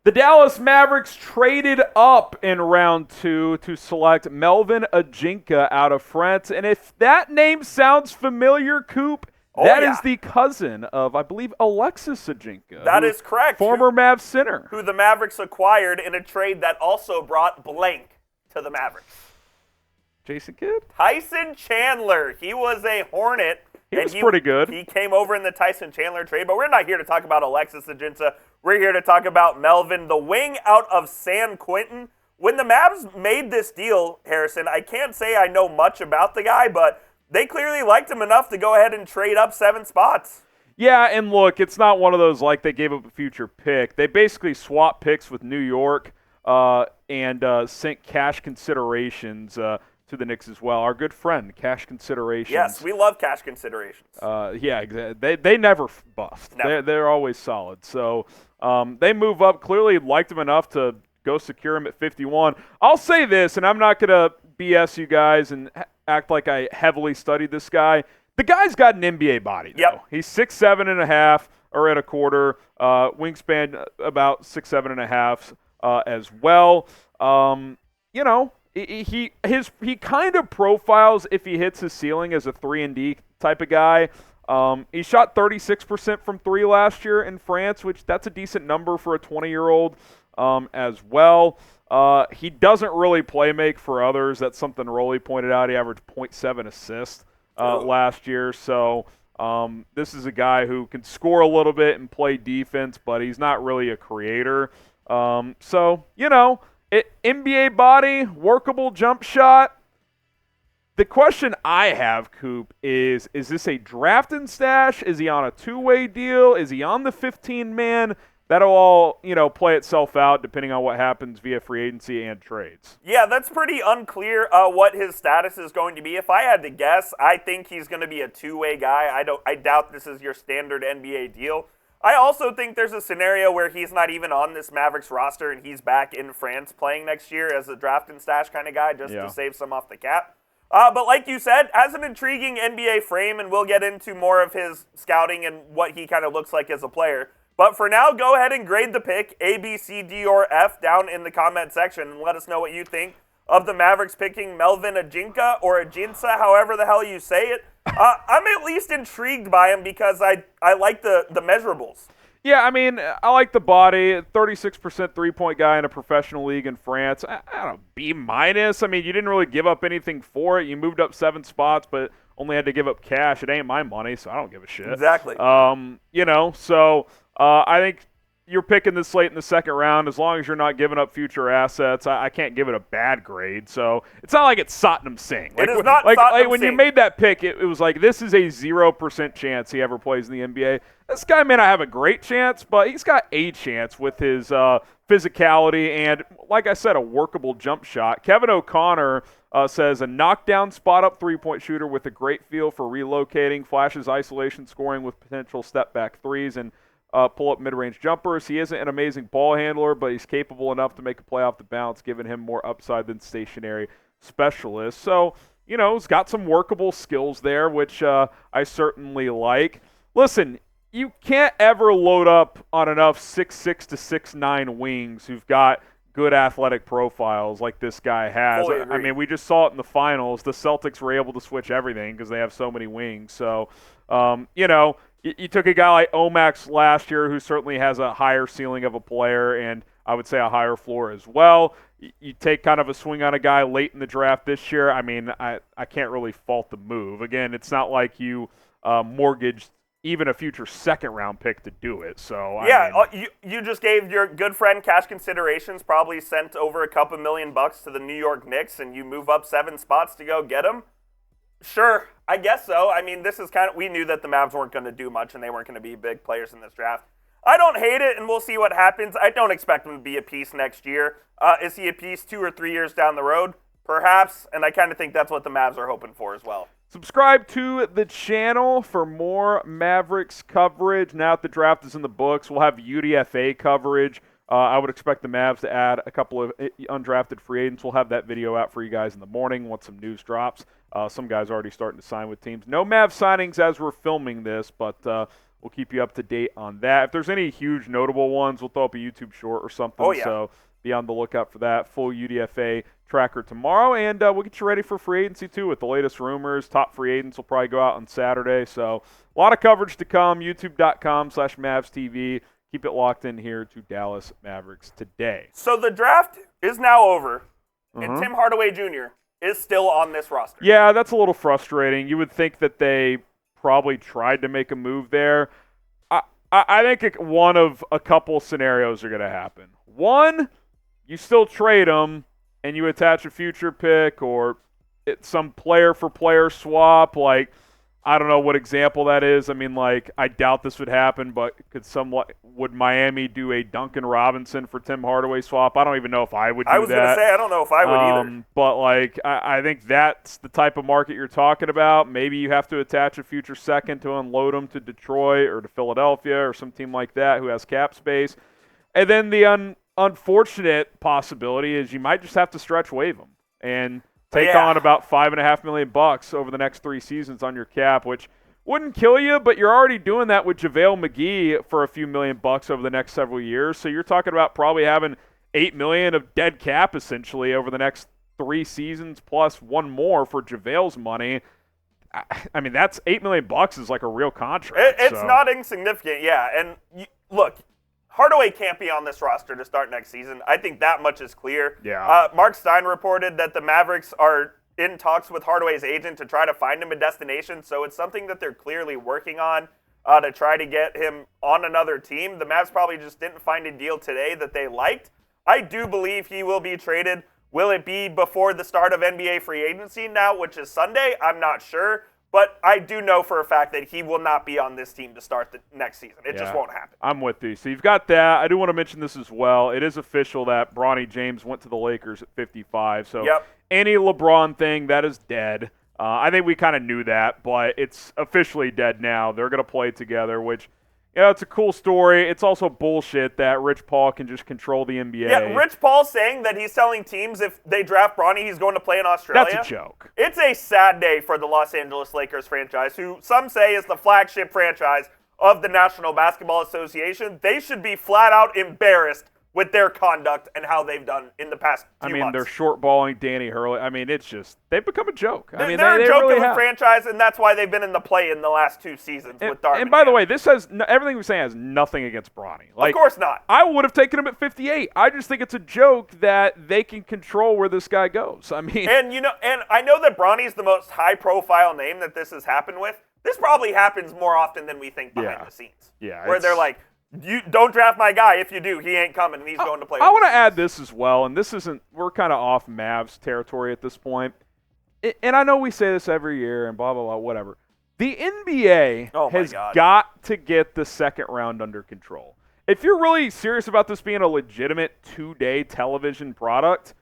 The Dallas Mavericks traded up in round 2 to select Melvin Ajinca out of France. And if that name sounds familiar, Coop, that is the cousin of, I believe, Alexis Ajinca. That is correct. Former Mavs center. Who the Mavericks acquired in a trade that also brought blank to the Mavericks. Jason Kidd? Tyson Chandler. He was a Hornet. He was pretty good. He came over in the Tyson Chandler trade, but we're not here to talk about Alexis Ajinca. We're here to talk about Melvin, the wing out of San Quentin. When the Mavs made this deal, Harrison, I can't say I know much about the guy, but they clearly liked him enough to go ahead and trade up 7 spots. Yeah, and look, it's not one of those like they gave up a future pick. They basically swapped picks with New York and sent cash considerations to the Knicks as well. Our good friend, cash considerations. Yes, we love cash considerations. Yeah, exactly. They never bust. Never. They're always solid. So they move up. Clearly liked him enough to go secure him at 51. I'll say this, and I'm not going to BS you guys and act like I heavily studied this guy. The guy's got an NBA body, though. Yep. He's 6'7" and a half, or at a quarter. Wingspan about 6'7" and a half as well. You know, he kind of profiles, if he hits his ceiling, as a 3-and-D type of guy. He shot 36% from 3 last year in France, which that's a decent number for a 20-year-old as well. He doesn't really play make for others. That's something Rolly pointed out. He averaged 0.7 assists last year. So this is a guy who can score a little bit and play defense, but he's not really a creator. So, you know, NBA body, workable jump shot. The question I have, Coop, is this a draft and stash? Is he on a 2-way deal? Is he on the 15-man? That'll all, you know, play itself out depending on what happens via free agency and trades. Yeah, that's pretty unclear what his status is going to be. If I had to guess, I think he's going to be a 2-way guy. I doubt this is your standard NBA deal. I also think there's a scenario where he's not even on this Mavericks roster and he's back in France playing next year as a draft and stash kind of guy just to save some off the cap. But like you said, has an intriguing NBA frame, and we'll get into more of his scouting and what he kind of looks like as a player. But for now, go ahead and grade the pick, A, B, C, D, or F, down in the comment section, and let us know what you think of the Mavericks picking Melvin Ajinca or Ajinca, however the hell you say it. I'm at least intrigued by him because I like the measurables. Yeah, I mean, I like the body. 36% three-point guy in a professional league in France. I don't know, B-. I mean, you didn't really give up anything for it. You moved up 7 spots, but only had to give up cash. It ain't my money, so I don't give a shit. Exactly. You know, so I think you're picking this late in the second round. As long as you're not giving up future assets, I can't give it a bad grade. So it's not like it's Satnam Singh. It is not Satnam like when Singh. you made that pick, it was like, this is a 0% chance he ever plays in the NBA. This guy may not have a great chance, but he's got a chance with his physicality and, like I said, a workable jump shot. Kevin O'Connor says a knockdown spot-up three-point shooter with a great feel for relocating, flashes isolation scoring with potential step-back threes, and pull-up mid-range jumpers. He isn't an amazing ball handler, but he's capable enough to make a play off the bounce, giving him more upside than stationary specialists. So, you know, he's got some workable skills there, which I certainly like. Listen, you can't ever load up on enough 6'6" to 6'9" wings who've got good athletic profiles like this guy has. I mean, we just saw it in the finals. The Celtics were able to switch everything because they have so many wings. So, you know, you took a guy like Omax last year who certainly has a higher ceiling of a player and I would say a higher floor as well. You take kind of a swing on a guy late in the draft this year. I mean, I can't really fault the move. Again, it's not like you mortgaged even a future second-round pick to do it. So you just gave your good friend cash considerations, probably sent over a couple $1 million to the New York Knicks, and you move up 7 spots to go get him? Sure, I guess so. I mean, this is we knew that the Mavs weren't going to do much, and they weren't going to be big players in this draft. I don't hate it, and we'll see what happens. I don't expect him to be a piece next year. Is he a piece 2 or 3 years down the road? Perhaps, and I kind of think that's what the Mavs are hoping for as well. Subscribe to the channel for more Mavericks coverage. Now that the draft is in the books, we'll have UDFA coverage. I would expect the Mavs to add a couple of undrafted free agents. We'll have that video out for you guys in the morning once some news drops. Some guys are already starting to sign with teams. No Mavs signings as we're filming this, but we'll we'll keep you up to date on that. If there's any huge notable ones, we'll throw up a YouTube short or something. Oh, yeah. So be on the lookout for that. Full UDFA tracker tomorrow, and we'll get you ready for free agency too with the latest rumors. Top free agents will probably go out on Saturday. So a lot of coverage to come. YouTube.com/MavsTV. Keep it locked in here to Dallas Mavericks today. So the draft is now over, and Tim Hardaway Jr. is still on this roster. Yeah, that's a little frustrating. You would think that they probably tried to make a move there. I think one of a couple scenarios are going to happen. One, you still trade him, and you attach a future pick or it's some player-for-player swap, like – I don't know what example that is. I mean, like, I doubt this would happen, but would Miami do a Duncan Robinson for Tim Hardaway swap? I don't even know if I would do that. I was going to say, I don't know if I would either. But, like, I think that's the type of market you're talking about. Maybe you have to attach a future second to unload him to Detroit or to Philadelphia or some team like that who has cap space. And then the unfortunate possibility is you might just have to stretch waive him and take on about $5.5 million over the next 3 seasons on your cap, which wouldn't kill you, but you're already doing that with JaVale McGee for a few $1 million over the next several years. So you're talking about probably having $8 million of dead cap essentially over the next 3 seasons plus one more for JaVale's money. I mean, that's $8 million is like a real contract. It's not insignificant, yeah. And look, Hardaway can't be on this roster to start next season. I think that much is clear. Yeah. Mark Stein reported that the Mavericks are in talks with Hardaway's agent to try to find him a destination, so it's something that they're clearly working on to try to get him on another team. The Mavs probably just didn't find a deal today that they liked. I do believe he will be traded. Will it be before the start of NBA free agency now, which is Sunday? I'm not sure. But I do know for a fact that he will not be on this team to start the next season. It just won't happen. I'm with you. So you've got that. I do want to mention this as well. It is official that Bronny James went to the Lakers at 55. So any LeBron thing, that is dead. I think we kind of knew that, but it's officially dead now. They're going to play together, which, it's a cool story. It's also bullshit that Rich Paul can just control the NBA. Yeah, Rich Paul saying that he's telling teams if they draft Bronny, he's going to play in Australia. That's a joke. It's a sad day for the Los Angeles Lakers franchise, who some say is the flagship franchise of the National Basketball Association. They should be flat out embarrassed with their conduct and how they've done in the past few months. They're short-balling Danny Hurley. I mean, it's just, they've become a joke. They're a joke really of a franchise, and that's why they've been in the play in the last 2 seasons with Darvin. And by the way, this has, everything we're saying has nothing against Bronny. Of course not. I would have taken him at 58. I just think it's a joke that they can control where this guy goes. I mean. And I know that Bronny's the most high-profile name that this has happened with. This probably happens more often than we think behind the scenes. Yeah. Where they're like, you don't draft my guy. If you do, he ain't coming, and he's going to play. I want to add this as well, and this isn't. We're kind of off Mavs territory at this point, and I know we say this every year and blah blah blah whatever. The NBA has got to get the second round under control. If you're really serious about this being a legitimate 2-day television product,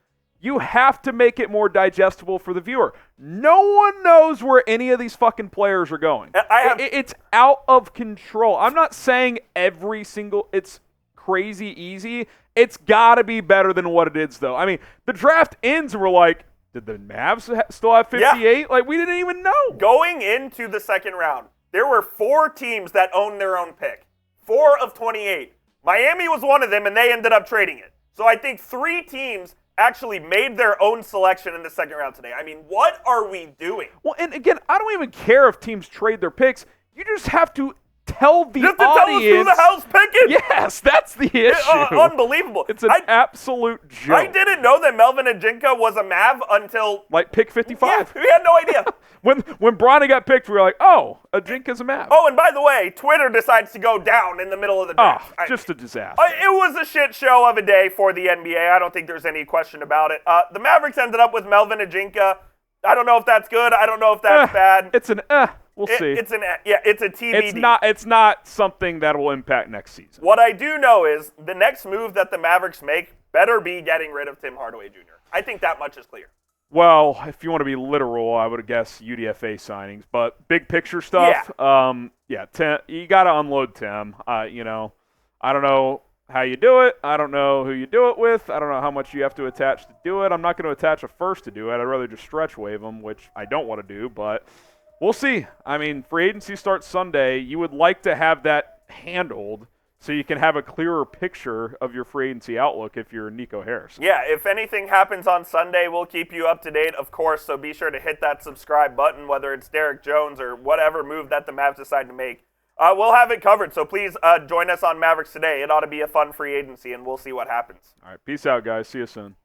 you have to make it more digestible for the viewer. No one knows where any of these fucking players are going. It's out of control. I'm not saying it's crazy easy. It's got to be better than what it is, though. I mean, the draft ends and we're like, did the Mavs still have 58? Yeah. Like, we didn't even know. Going into the second round, there were 4 teams that owned their own pick. 4 of 28. Miami was one of them, and they ended up trading it. So I think 3 teams actually made their own selection in the second round today. I mean, what are we doing? Well, and again, I don't even care if teams trade their picks. You just have to tell the audience. Tell us who the hell's picking. Yes, that's the issue. Unbelievable. It's an absolute joke. I didn't know that Melvin Ajinca was a Mav until pick 55. Yeah, we had no idea. when Bronny got picked, we were like, oh, Ajinca's a Mav. Oh, and by the way, Twitter decides to go down in the middle of the draft. Just a disaster. It was a shit show of a day for the NBA. I don't think there's any question about it. The Mavericks ended up with Melvin Ajinca. I don't know if that's good. I don't know if that's bad. It's an We'll see. It's a TBD. It's not something that will impact next season. What I do know is the next move that the Mavericks make better be getting rid of Tim Hardaway Jr. I think that much is clear. Well, if you want to be literal, I would guess UDFA signings, but big picture stuff. Tim, you got to unload Tim. I don't know how you do it. I don't know who you do it with. I don't know how much you have to attach to do it. I'm not going to attach a first to do it. I'd rather just stretch wave him, which I don't want to do, but We'll see. I mean, free agency starts Sunday. You would like to have that handled so you can have a clearer picture of your free agency outlook if you're Nico Harrison. Yeah, if anything happens on Sunday, we'll keep you up to date, of course, so be sure to hit that subscribe button, whether it's Derek Jones or whatever move that the Mavs decide to make. We'll have it covered, so please join us on Mavericks Today. It ought to be a fun free agency, and we'll see what happens. All right, peace out, guys. See you soon.